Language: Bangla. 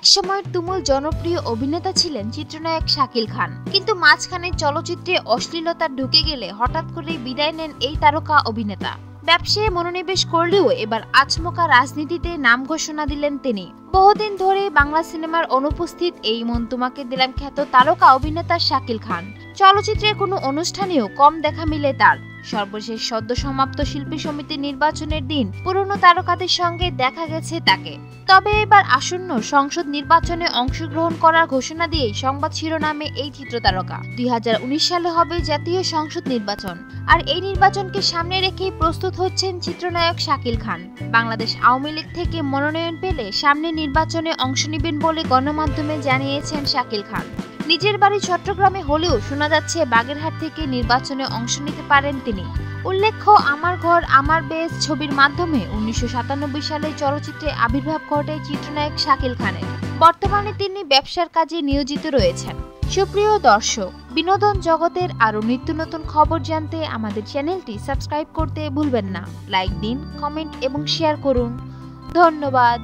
একসময়ের তুমুল জনপ্রিয় অভিনেতা ছিলেন চিত্রনায়ক শাকিল খান, কিন্তু মাঝখানে চলচ্চিত্রে অশ্লীলতা ঢুকে গেলে হঠাৎ করেই বিদায় নেন এই তারকা অভিনেতা। ব্যবসায় মনোনিবেশ করলেও এবার আচমকা রাজনীতিতে নাম ঘোষণা দিলেন তিনি। বহুদিন ধরে বাংলা সিনেমার অনুপস্থিত এই মন তোমাকে দিলাম খ্যাত তারকা অভিনেতা শাকিল খান চলচ্চিত্রের কোনো অনুষ্ঠানেও কম দেখা মিলে তার। সর্বশেষ সদ্য সমাপ্ত শিল্পী সমিতির নির্বাচনের দিন পুরনো তারকাদের সঙ্গে দেখা গেছে তাকে। তবে এবার আসন্ন সংসদ নির্বাচনে অংশগ্রহণ করার ঘোষণা দিয়েই সংবাদ শিরোনামে এই চিত্রতারকা। 2019 সালে হবে জাতীয় সংসদ নির্বাচন, আর এই নির্বাচনকে সামনে রেখেই প্রস্তুত হচ্ছেন চিত্রনায়ক শাকিল খান। বাংলাদেশ আওয়ামী লীগ থেকে মনোনয়ন পেলে সামনে নির্বাচনে অংশ নেবেন বলে গণমাধ্যমে জানিয়েছেন শাকিল খান। নিজের বাড়ি চট্টগ্রামে হলেও শোনা যাচ্ছে বাগেরহাট থেকে নির্বাচনে অংশ নিতে পারেন তিনি। উল্লেখ্য, আমার ঘর আমার বেশ ছবির মাধ্যমে 1997 সালে চলচ্চিত্রে আবির্ভাব ঘটে চিত্রনায়ক শাকিল খানের। বর্তমানে তিনি ব্যবসার কাজে নিয়োজিত রয়েছেন। সুপ্রিয় দর্শক, বিনোদন জগতের আরও নিত্য নতুন খবর জানতে আমাদের চ্যানেলটি সাবস্ক্রাইব করতে ভুলবেন না। লাইক দিন, কমেন্ট এবং শেয়ার করুন। ধন্যবাদ।